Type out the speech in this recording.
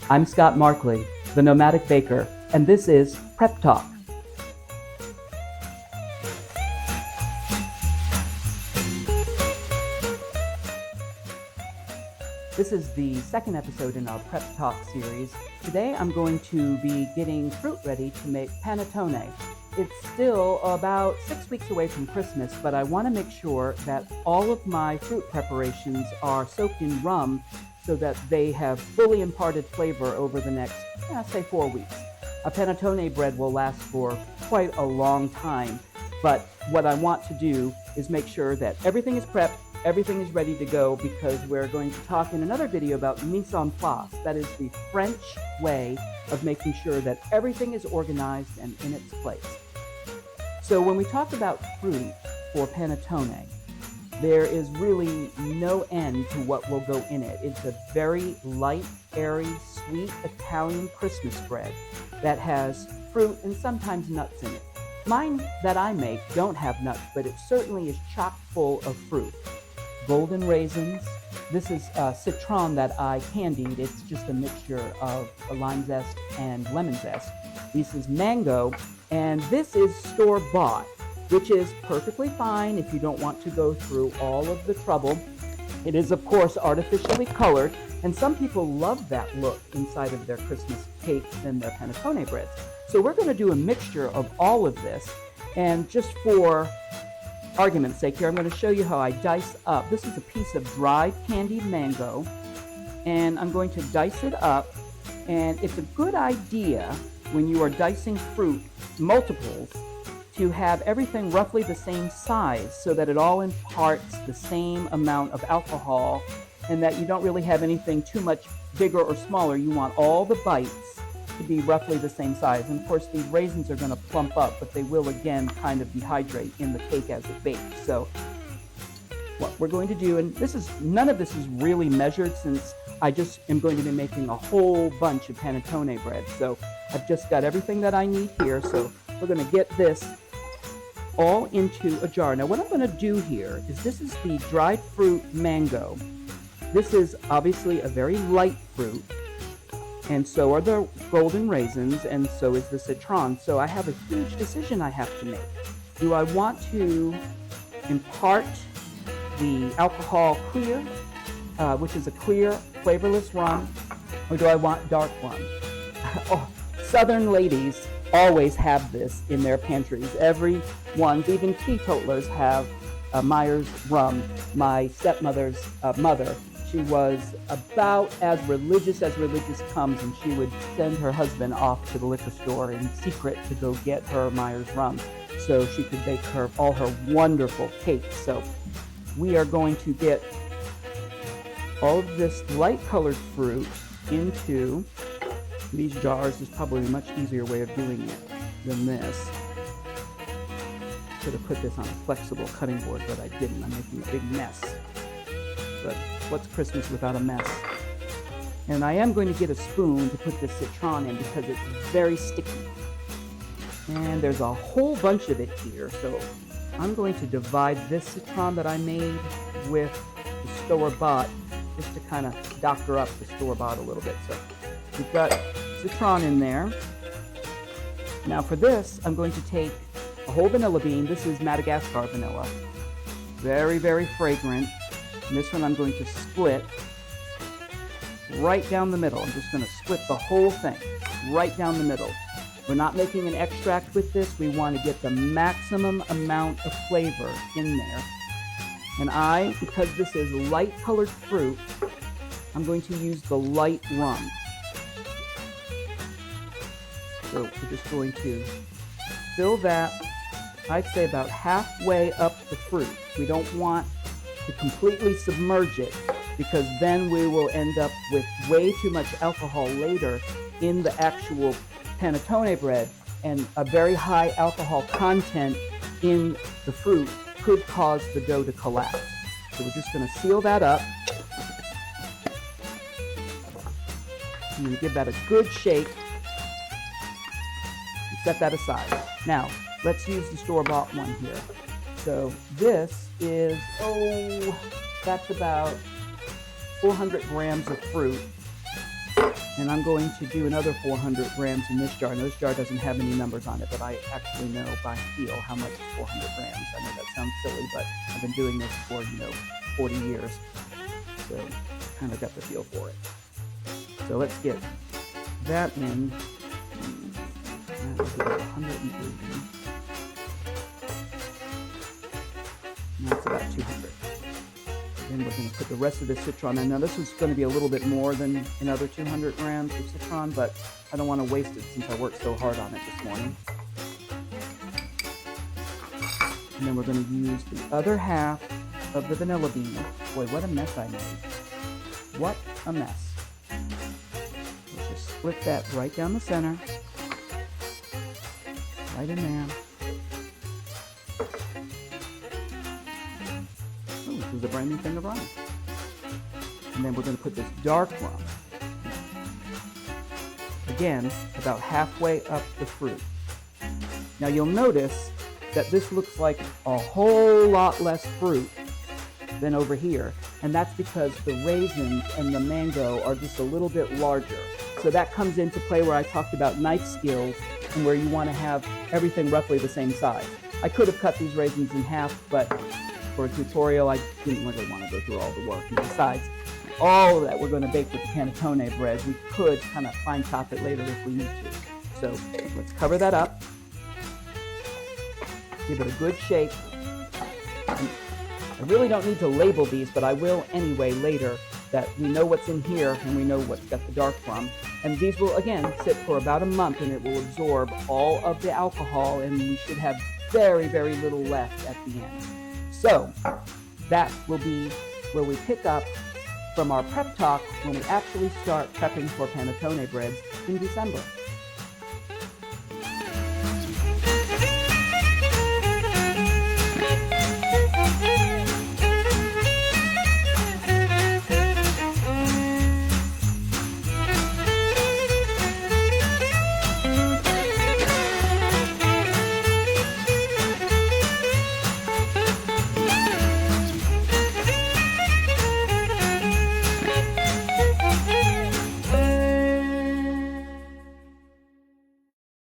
I'm Scott Markley, the Nomadic Baker, and this is Prep Talk. This is the second episode in our Prep Talk series. Today I'm going to be getting fruit ready to make panettone. It's still about 6 weeks away from Christmas, but I want to make sure that all of my fruit preparations are soaked in rum so that they have fully imparted flavor over the next, say 4 weeks. A panettone bread will last for quite a long time, but what I want to do is make sure that everything is prepped, everything is ready to go, because we're going to talk in another video about mise en place. That is the French way of making sure that everything is organized and in its place. So when we talk about fruit for panettone, there is really no end to what will go in it. It's a very light, airy, sweet Italian Christmas bread that has fruit and sometimes nuts in it. Mine that I make don't have nuts, but it certainly is chock full of fruit. Golden raisins. This is citron that I candied. It's just a mixture of lime zest and lemon zest. This is mango, and this is store-bought, which is perfectly fine if you don't want to go through all of the trouble. It is, of course, artificially colored, and some people love that look inside of their Christmas cakes and their panettone breads. So we're going to do a mixture of all of this, and just for argument's sake here, I'm going to show you how I dice up. This is a piece of dried candied mango, and I'm going to dice it up, and it's a good idea when you are dicing fruit, multiples, to have everything roughly the same size so that it all imparts the same amount of alcohol and that you don't really have anything too much bigger or smaller. You want all the bites to be roughly the same size. And of course, the raisins are going to plump up, but they will again kind of dehydrate in the cake as it bakes. So what we're going to do, and none of this is really measured since I just am going to be making a whole bunch of panettone bread. So I've just got everything that I need here. So we're going to get this all into a jar. Now what I'm going to do here is, this is the dried fruit mango. This is obviously a very light fruit, and so are the golden raisins, and so is the citron. So I have a huge decision I have to make. Do I want to impart the alcohol clear, which is a clear, flavorless rum, or do I want dark rum? Oh, Southern ladies always have this in their pantries. Everyone's, even teetotalers, have Myers rum. My stepmother's mother, she was about as religious comes, and she would send her husband off to the liquor store in secret to go get her Myers rum so she could bake all her wonderful cakes. So we are going to get all of this light colored fruit into these jars. Is probably a much easier way of doing it than this. Could have put this on a flexible cutting board, but I didn't. I'm making a big mess. But what's Christmas without a mess? And I am going to get a spoon to put this citron in because it's very sticky. And there's a whole bunch of it here, so I'm going to divide this citron that I made with the store-bought, just to kind of doctor up the store-bought a little bit. So we've got citron in there. Now for this, I'm going to take a whole vanilla bean. This is Madagascar vanilla. Very, very fragrant. And this one I'm going to split right down the middle. I'm just going to split the whole thing right down the middle. We're not making an extract with this. We want to get the maximum amount of flavor in there. And because this is light colored fruit, I'm going to use the light rum. So we're just going to fill that, I'd say about halfway up the fruit. We don't want to completely submerge it, because then we will end up with way too much alcohol later in the actual panettone bread, and a very high alcohol content in the fruit could cause the dough to collapse. So we're just going to seal that up. I'm going to give that a good shake and set that aside. Now, let's use the store-bought one here. So this is, that's about 400 grams of fruit. And I'm going to do another 400 grams in this jar. And this jar doesn't have any numbers on it, but I actually know by feel how much is 400 grams. I know that sounds silly, but I've been doing this for, 40 years. So kind of got the feel for it. So let's get that in. That would be 180. And that's about 200. Then we're going to put the rest of the citron in. Now this is going to be a little bit more than another 200 grams of citron, but I don't want to waste it since I worked so hard on it this morning. And then we're going to use the other half of the vanilla bean. Boy, what a mess I made. What a mess. Let's just split that right down the center. Right in there. Oh, this is a brand new thing of rum. And then we're going to put this dark rum. Again, about halfway up the fruit. Now you'll notice that this looks like a whole lot less fruit than over here. And that's because the raisins and the mango are just a little bit larger. So that comes into play where I talked about knife skills and where you want to have everything roughly the same size. I could have cut these raisins in half, but for a tutorial, I didn't really want to go through all the work. And besides, all of that we're going to bake with the panettone bread. We could kind of fine chop it later if we need to. So let's cover that up. Give it a good shake. I really don't need to label these, but I will anyway later, that we know what's in here and we know what's got the dark rum. And these will, again, sit for about a month and it will absorb all of the alcohol and we should have very, very little left at the end. So that will be where we pick up from our prep talk when we actually start prepping for panettone breads in December.